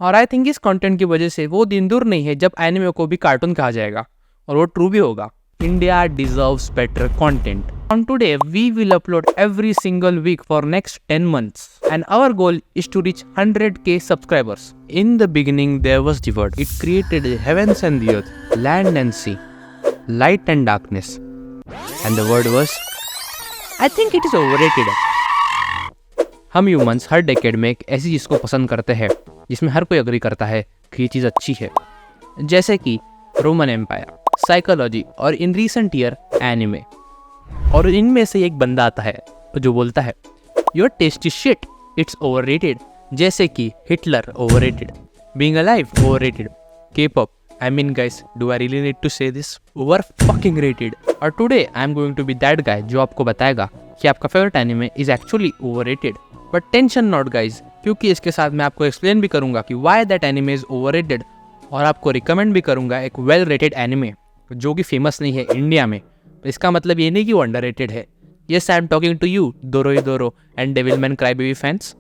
और I think इस content की वजह से वो दिन दूर नहीं है जब एनिमे को भी कार्टून कहा जाएगा, और वो ट्रू भी होगा। India deserves better content. On today, we will upload every single week for next 10 months. And our goal is to reach 100k subscribers. In the beginning, there was the word. It created the heavens and the earth, land and sea, light and darkness. And the word was, I think it is overrated. हम humans हर decade में एक ऐसी चीज़ को पसंद करते हैं जिसमें हर कोई अग्री करता है कि ये चीज़ अच्छी है, जैसे कि रोमन एम्पायर, साइकोलॉजी और इन रिसेंट ईयर एनिमे। और इनमें से एक बंदा आता है जो बोलता है your test is shit, it's overrated, जैसे कि Hitler overrated, being alive overrated, K-pop, I mean guys, do I really need to say this, over fucking rated. और today I am going to be that guy जो आपको बताएगा कि आपका favourite anime is actually overrated. But tension not guys, क्योंकि इसके साथ मैं आपको एक्सप्लेन भी करूंगा कि why that anime is overrated, और आपको रिकमेंड भी करूंगा एक वेल रेटेड एनिमे जो कि फेमस नहीं है इंडिया में। इसका मतलब ये नहीं कि वो अंडररेटेड है। Yes, I am talking to you Dororo and Devilman Crybaby fans.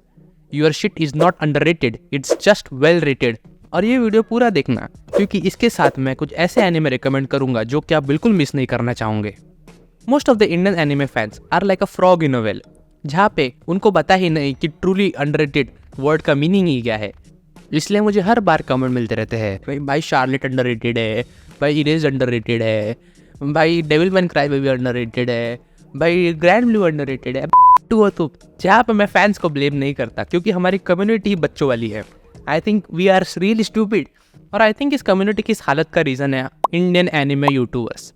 Your shit is not underrated, it's just well rated. और ये वीडियो पूरा देखना, क्योंकि इसके साथ मैं कुछ ऐसे एनिमे रिकमेंड करूंगा जो कि आप बिल्कुल मिस नहीं करना चाहोगे। Most of the Indian anime fans are like a frog in a well, जहाँ पे उनको पता ही नहीं कि ट्रूली अंडररेटेड वर्ड का मीनिंग ही क्या है। इसलिए मुझे हर बार कमेंट मिलते रहते हैं, भाई शार्लेट अंडररेटेड है, भाई इरेज अंडररेटेड है, भाई डेविलमैन क्राईबेबी अंडररेटेड है, भाई ग्रैंड ब्लू अंडररेटेड है। तो जहाँ पे मैं फैंस को ब्लेम नहीं करता, क्योंकि हमारी कम्युनिटी बच्चों वाली है। I think we are really stupid. और आई थिंक इस कम्युनिटी की इस हालत का रीज़न है इंडियन एनिमे यूट्यूबर्स,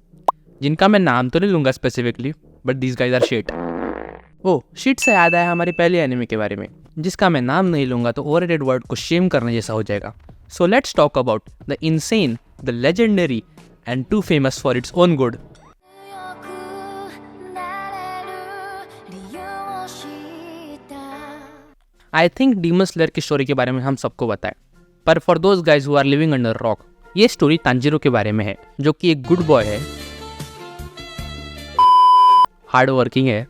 जिनका मैं नाम तो नहीं लूँगा specifically, but these guys are shit. Oh shit से याद आया हमारे पहले एनिमे के बारे में, जिसका मैं नाम नहीं लूँगा तो ओवररेटेड वर्ड को शेम करने जैसा हो जाएगा। So let's talk about the insane, the legendary and too famous for its own good. I think Demon Slayer की स्टोरी के बारे में हम सबको पता है, पर for those guys who are living under rock, ये स्टोरी तांजीरो के बारे में है, जो कि एक गुड बॉय है, हार्ड वर्किंग है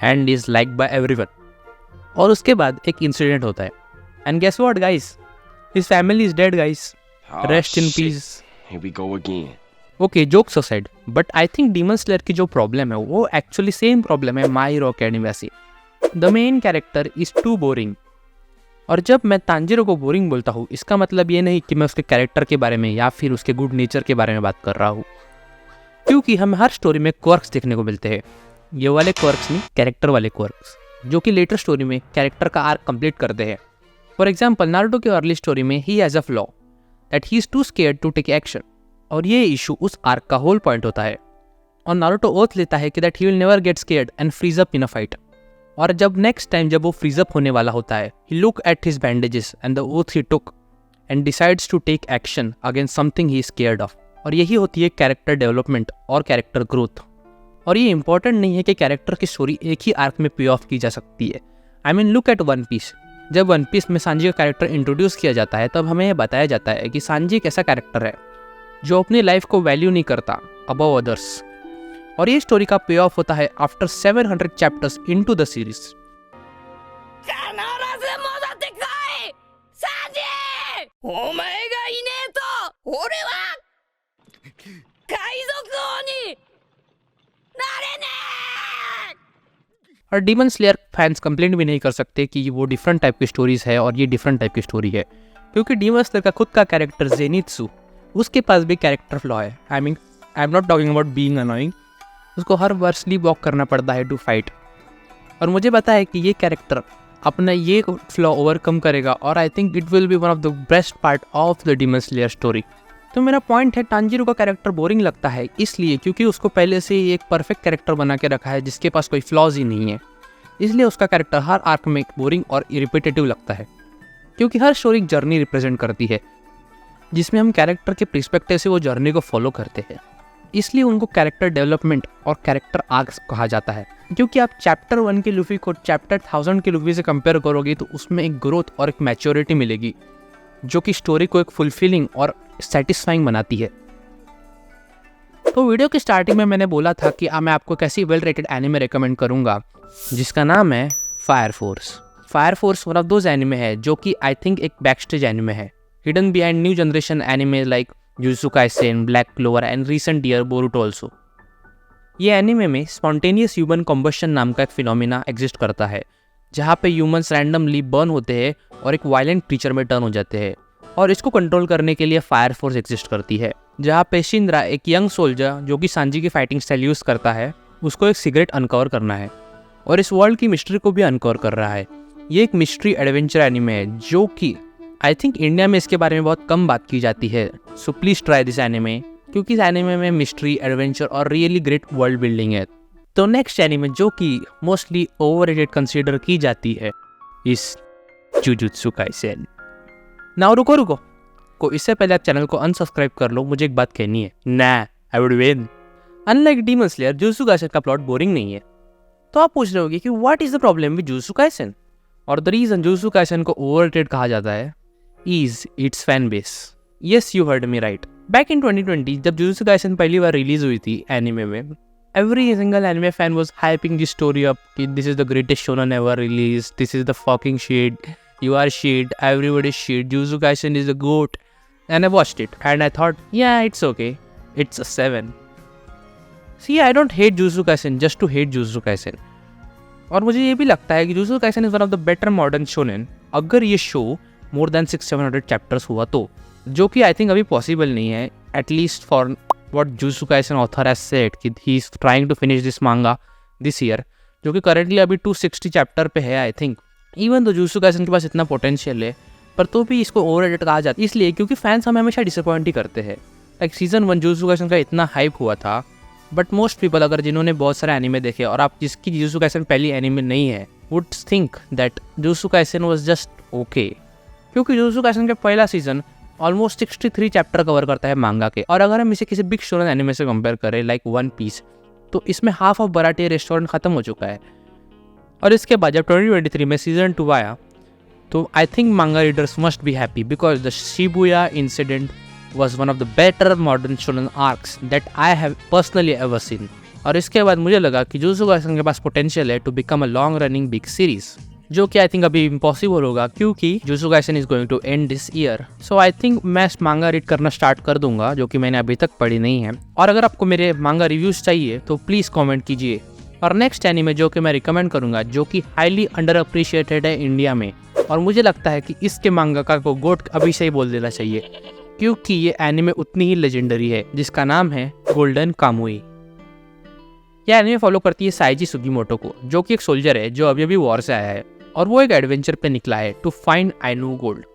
and is like by everyone. और उसके बाद एक इंसिडेंट होता है, and guess what guys, his family is dead guys, rest in peace. Here we go again. Okay, jokes aside, but I think Demon Slayer की जो problem है वो एक्चुअली सेम प्रॉब्लम है माई हीरो अकेडमिया से। The main character is too boring. और जब मैं Tanjiro को बोरिंग बोलता हूँ, इसका मतलब ये नहीं कि मैं उसके कैरेक्टर के बारे में या फिर उसके गुड नेचर के बारे में बात कर रहा हूँ, क्योंकि हमें हर स्टोरी में क्वर्क्स देखने को मिलते हैं। ये वाले क्वर्क्स नहीं, कैरेक्टर वाले क्वर्क्स, जो कि लेटर स्टोरी में कैरेक्टर का आर्क कंप्लीट करते हैं। फॉर एग्जाम्पल, नारुतो के अर्ली स्टोरी में he has a flaw that he is too scared to take action, और ये इशू उस आर्क का होल पॉइंट होता है। और नारुतो ओथ लेता है कि that he will never get scared and freeze up in a fight. और जब नेक्स्ट टाइम जब वो फ्रीज अप होने वाला होता है, he look at his bandages and the oath he took and decides to take action against something he is scared of. और यही होती है कैरेक्टर डेवलपमेंट और कैरेक्टर ग्रोथ। और ये इंपॉर्टेंट नहीं है कि कैरेक्टर की स्टोरी एक ही आर्क में पे ऑफ की जा सकती है। I mean look at One Piece. जब वन पीस में सांजी का कैरेक्टर इंट्रोड्यूस किया जाता है, तब हमें यह बताया जाता है कि सांजी एक ऐसा कैरेक्टर है जो अपनी लाइफ को वैल्यू नहीं करता अबव अदर्स। और ये स्टोरी का पे ऑफ होता है after 700 chapters into the series. और डीमन स्लेयर फैंस कंप्लेंट भी नहीं कर सकते कि वो डिफरेंट टाइप की स्टोरीज है और ये डिफरेंट टाइप की स्टोरी है, क्योंकि डीमन स्लेयर का खुद का कैरेक्टर जेनित्सु, उसके पास भी कैरेक्टर फ्लॉ है। I am not talking about being annoying. उसको हर बार स्लीप वॉक करना पड़ता है टू फाइट। और मुझे पता है कि ये कैरेक्टर अपना ये फ्लॉ ओवरकम करेगा, और I think it will be one of the best part of the demon slayer story. तो मेरा पॉइंट है, तांजीरो का कैरेक्टर बोरिंग लगता है इसलिए क्योंकि उसको पहले से ही एक परफेक्ट कैरेक्टर बना के रखा है जिसके पास कोई फ्लॉज ही नहीं है। इसलिए उसका कैरेक्टर हर आर्क में बोरिंग और रिपीटेटिव लगता है, क्योंकि हर स्टोरी एक जर्नी रिप्रेजेंट करती है जिसमें हम कैरेक्टर के पर्सपेक्टिव से वो जर्नी को फॉलो करते हैं। इसलिए उनको कैरेक्टर डेवलपमेंट और कैरेक्टर आर्क्स कहा जाता है, क्योंकि आप चैप्टर 1 के लूफी को चैप्टर 1000 के लूफी से कंपेयर करोगे तो उसमें एक ग्रोथ और एक मैच्योरिटी मिलेगी, जो कि स्टोरी को एक फुलफिलिंग और सेटिस्फाइंग बनाती है। तो वीडियो की स्टार्टिंग में मैंने बोला था कि मैं आपको कैसी वेल रेटेड एनिमे रेकमेंड करूंगा, जिसका नाम है fire force. Fire force one of those anime है जो कि आई थिंक एक बैकस्टेज एनिमे है, hidden behind new generation anime like jujutsu Kaisen, black clover and recent year Boruto also. ये एनिमे में स्पॉन्टेनियस ह्यूमन कम्बशन नाम का एक फिनोमिना एग्जिस्ट करता है, जहाँ पे ह्यूमंस रैंडमली बर्न होते हैं और एक वायलेंट क्रीचर में टर्न हो जाते हैं, और इसको कंट्रोल करने के लिए फायर फोर्स एग्जिस्ट करती है, जहाँ पे शिंद्रा एक यंग सोल्जर जो कि सांजी की फाइटिंग स्टाइल यूज़ करता है, उसको एक सिगरेट अनकवर करना है और इस वर्ल्ड की मिस्ट्री को भी अनकवर कर रहा है। ये एक मिस्ट्री एडवेंचर एनिमे है जो कि आई थिंक इंडिया में इसके बारे में बहुत कम बात की जाती है, so please try this anime, क्योंकि इस एनिमे में मिस्ट्री, एडवेंचर और रियली ग्रेट वर्ल्ड बिल्डिंग है। तो नेक्स्ट एनिमे जो कि मोस्टली ओवररेटेड कंसीडर की जाती है इस जुजुत्सु काइसेन। नाउ रुको, इससे पहले आप चैनल को अनसब्सक्राइब कर लो, मुझे एक बात कहनी है। ना, I would win. Unlike demon slayer, jujutsu Kaisen का प्लॉट बोरिंग नहीं है। तो आप पूछ रहे होंगे कि what is the problem with jujutsu Kaisen, और द रीजन जुजुत्सु काइसेन को ओवररेटेड कहा जाता है is it's fan base. Yes, you heard me right. Back in 2020 जब जुजुत्सु काइसेन पहली बार रिलीज हुई थी एनिमे में, every single anime fan was hyping this story up कि this is the greatest shonen ever released, this is the fucking shit, you are shit, everybody is shit, Jujutsu Kaisen is the goat. And I watched it and I thought, yeah, it's okay, it's a 7. See, I don't hate Jujutsu Kaisen just to hate Jujutsu Kaisen. और मुझे ये भी लगता है कि Jujutsu Kaisen is one of the better modern shonen अगर ये show more than 600-700 chapters हुआ तो, जो कि आई थिंक अभी पॉसिबल नहीं है, at least for what Jujutsu Kaisen author has said कि he is trying to finish this manga this year, जो कि currently अभी 260 चैप्टर पे है आई थिंक। इवन तो Jujutsu Kaisen के पास इतना पोटेंशियल है, पर तो भी इसको ओवररेटेड कहा जाता है, इसलिए क्योंकि फैंस हमें हमेशा डिसअपॉइंट ही करते हैं। लाइक सीजन 1 Jujutsu Kaisen का इतना हाइप हुआ था, बट मोस्ट पीपल अगर जिन्होंने बहुत सारे एनिमे देखे और आप जिसकी Jujutsu Kaisen पहली एनिमे नहीं है would think that Jujutsu Kaisen was just okay, क्योंकि Jujutsu Kaisen का पहला सीजन ऑलमोस्ट 63 चैप्टर कवर करता है मांगा के, और अगर हम इसे किसी बिग शोनेन एनिमे से कंपेयर करें लाइक वन पीस, तो इसमें हाफ ऑफ बराटे रेस्टोरेंट खत्म हो चुका है। और इसके बाद जब 2023 में सीजन 2 आया तो I think manga readers must be happy because the Shibuya incident was one of the better modern shonen arcs that I have personally ever seen. और इसके बाद मुझे लगा कि जुजुत्सु काइसेन के पास पोटेंशियल है to become a long running big series, जो कि आई थिंक अभी इम्पॉसिबल होगा क्योंकि Jujutsu Kaisen is going to end this year. So I think मैं मांगा रीड करना स्टार्ट कर दूंगा, जो कि मैंने अभी तक पढ़ी नहीं है। और अगर आपको मेरे मांगा रिव्यूज चाहिए तो प्लीज़ कमेंट कीजिए। और नेक्स्ट एनीमे जो कि मैं रिकमेंड करूंगा, जो कि हाईली अंडर अप्रिशिएटेड है इंडिया में, और मुझे लगता है कि इसके मांगाका को गोट अभी से ही बोल देना चाहिए, क्योंकि ये एनीमे उतनी ही लेजेंडरी है, जिसका नाम है गोल्डन कामुई। यह एनीमे फॉलो करती है साइजी सुगीमोटो को, जो कि एक सोल्जर है जो अभी अभी वॉर से आया है, और वो एक एडवेंचर पे निकला है टू फाइंड आइनू गोल्ड।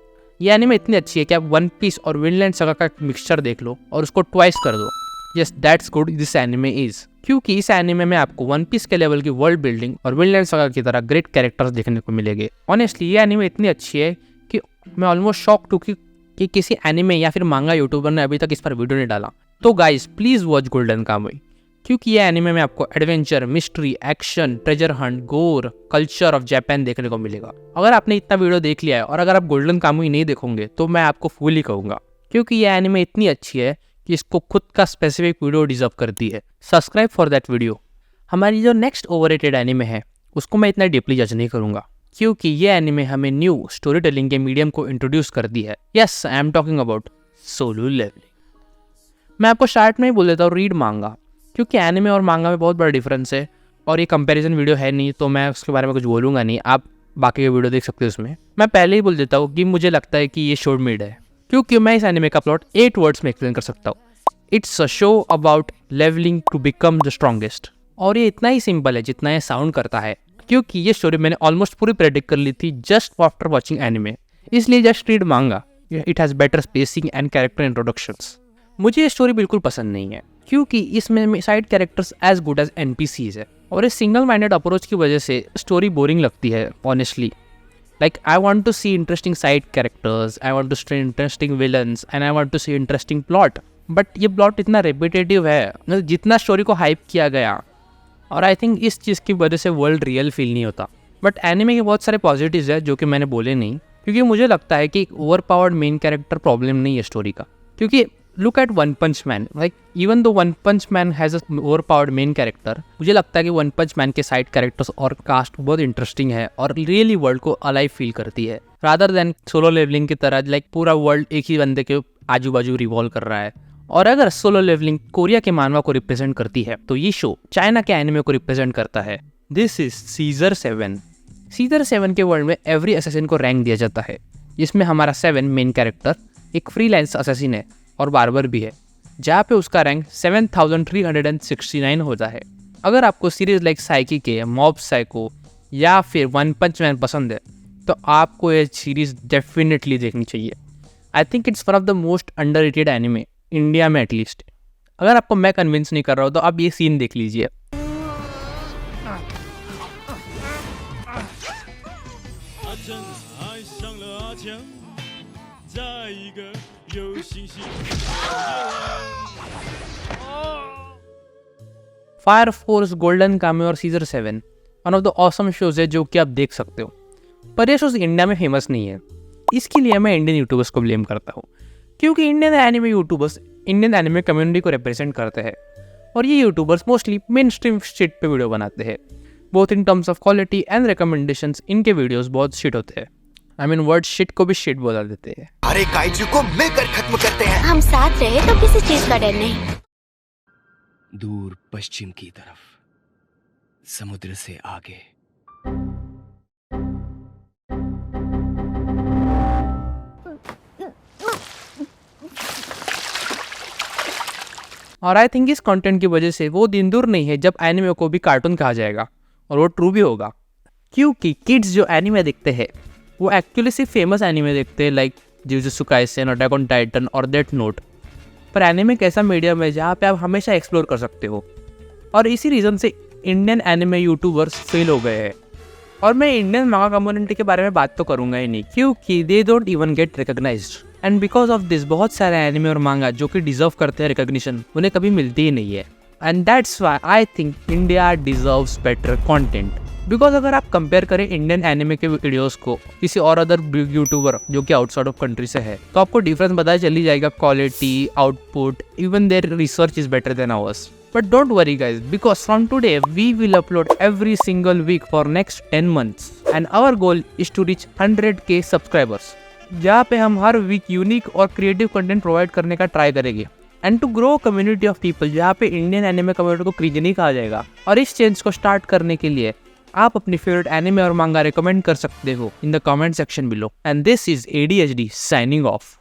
ये एनीमे इतनी अच्छी है कि आप वन पीस और विनलैंड सागा का मिक्सचर देख लो और उसको ट्वाइस कर दो। Yes, that's good this anime is, क्योंकि इस एनीमे में आपको वन पीस के लेवल की वर्ल्ड बिल्डिंग और विनलैंड सागा की तरह ग्रेट कैरेक्टर्स देखने को मिलेंगे। ऑनेस्टली ये एनीमे इतनी अच्छी है कि मैं ऑलमोस्ट शॉक टू कि किसी एनीमे या फिर मांगा यूट्यूबर ने अभी तक इस पर वीडियो नहीं डाला। तो गाइज प्लीज वॉच गोल्डन कामुई, क्योंकि ये एनीमे में आपको adventure, mystery, action, treasure Hunt, गोर, कल्चर ऑफ जापान देखने को मिलेगा। अगर आपने इतना वीडियो देख लिया है और अगर आप गोल्डन कामुई नहीं देखोगे तो मैं आपको फूल ही कहूँगा, क्योंकि ये एनीमे इतनी अच्छी है कि इसको खुद का स्पेसिफिक वीडियो डिजर्व करती है। Subscribe for that video. हमारी जो नेक्स्ट ओवररेटेड एनीमे है उसको मैं इतना डीपली जज नहीं करूँगा, क्योंकि ये एनीमे हमें न्यू स्टोरी टेलिंग के मीडियम को इंट्रोड्यूस कर दी है। Yes, I am talking about Solo Leveling. मैं आपको स्टार्ट में ही बोल देता हूँ, रीड मांगा, क्योंकि एनिमे और मांगा में बहुत बड़ा डिफरेंस है, और ये कंपैरिजन वीडियो है नहीं तो मैं उसके बारे में कुछ बोलूँगा नहीं, आप बाकी के वीडियो देख सकते हो उसमें। मैं पहले ही बोल देता हूँ कि मुझे लगता है कि ये शोर्ट मिड है, क्योंकि मैं इस एनिमे का प्लॉट 8 वर्ड्स में एक्सप्लेन कर सकता हूँ। It's a show about leveling to become the strongest. और ये इतना ही सिंपल है जितना ये साउंड करता है, क्योंकि ये स्टोरी मैंने ऑलमोस्ट पूरी प्रेडिक्ट कर ली थी जस्ट आफ्टर वॉचिंग एनिमे, इसलिए just read manga. It has better spacing and character introductions. मुझे ये स्टोरी बिल्कुल पसंद नहीं है, क्योंकि इसमें side characters as good as NPCs है, और इस सिंगल माइंडेड अप्रोच की वजह से स्टोरी बोरिंग लगती है honestly. Like I want to see interesting side characters, I want to see interesting villains and I want to see interesting plot, but ये plot इतना रेपिटेटिव है, मतलब जितना स्टोरी को हाइप किया गया, और आई थिंक इस चीज़ की वजह से वर्ल्ड रियल फील नहीं होता। बट एनिमे के बहुत सारे पॉजिटिव्स है जो कि मैंने बोले नहीं, क्योंकि मुझे लगता है कि एक over powered main character problem नहीं है स्टोरी का, क्योंकि look at One Punch Man. Like even though One Punch Man has a overpowered main character, मुझे लगता है कि One Punch Man के साइड कैरेक्टर्स और कास्ट बहुत इंटरेस्टिंग है और रियली वर्ल्ड को अलाइव फील करती है, रादर देन सोलो लेवलिंग की तरह लाइक पूरा वर्ल्ड एक ही बंदे के आजू बाजू रिवॉल्व कर रहा है। और अगर सोलो लेवलिंग कोरिया के मानवा को रिप्रेजेंट करती है तो ये शो चाइना के एनिमे को रिप्रेजेंट करता है। This is scissor 7। सीजर 7 के वर्ल्ड में एवरी असैसिन को रैंक दिया जाता है, जिसमें हमारा 7 मेन कैरेक्टर एक फ्रीलांस असैसिन है और बार्बर भी है, जहाँ पे उसका रैंक 7369 होता है। अगर आपको सीरीज लाइक साइकी के मॉब साइको या फिर वन पंच मैन पसंद है तो आपको ये सीरीज डेफिनेटली देखनी चाहिए। I think it's one of the most underrated anime India में एटलीस्ट। अगर आपको मैं कन्विंस नहीं कर रहा हूँ तो आप ये सीन देख लीजिए। फायर फोर्स, गोल्डन कामे और सीजर 7 one of the awesome shows है जो कि आप देख सकते हो, पर ये शोज इंडिया में फेमस नहीं है। इसके लिए मैं इंडियन यूट्यूबर्स को ब्लेम करता हूँ, क्योंकि Indian anime YouTubers Indian anime community को रिप्रेजेंट करते हैं और ये YouTubers mostly men stream shit पे वीडियो बनाते हैं, both in terms of quality and recommendations. इनके वीडियोस बहुत शिट होते हैं। आई मीन वर्ड शिट को भी शिट बोला देते हैं। अरे काइजू को मिलकर खत्म करते हैं। हम साथ रहे तो किसी चीज का डर नहीं। दूर पश्चिम की तरफ, समुद्र से आगे। और आई थिंक इस कंटेंट की वजह से वो दिन दूर नहीं है जब एनिमे को भी कार्टून कहा जाएगा, और वो ट्रू भी होगा, क्योंकि किड्स जो एनिमे देखते हैं वो एक्चुअली सिर्फ फेमस एनिमे देखते हैं like jujutsu Kaisen, attack on Titan और डेथ नोट। पर एनिमे एक ऐसा मीडियम है जहाँ पे आप हमेशा एक्सप्लोर कर सकते हो, और इसी रीज़न से इंडियन एनिमे यूट्यूबर्स फेल हो गए हैं। और मैं इंडियन मांगा कम्युनिटी के बारे में बात तो करूँगा ही नहीं, क्योंकि they don't even get recognized. And because of this बहुत सारे एनिमे और मांगा जो कि डिजर्व करते हैं रिकॉग्निशन, उन्हें कभी मिलती ही नहीं है। And that's why I think India deserves better content. Because अगर आप कंपेयर करें इंडियन एनिमे के वीडियोस को किसी और अदर यूट्यूबर जो कि आउटसाइड ऑफ कंट्री से है, तो आपको डिफरेंस पता चली जाएगा। Quality, output, even their research is better than hours. But don't worry guys, because from today we will upload every single week for next 10 months and our goal is to reach 100k subscribers, जहाँ पे हम हर week unique और creative content provide करने का try करेंगे and to grow community of people, जहाँ पे इंडियन एनिमे कम्युनिटी को क्रिंज नहीं कहा जाएगा। और इस चेंज को स्टार्ट करने के लिए आप अपनी फेवरेट एनिमे और मांगा रिकमेंड कर सकते हो in the comment section below. And this is ADHD signing off.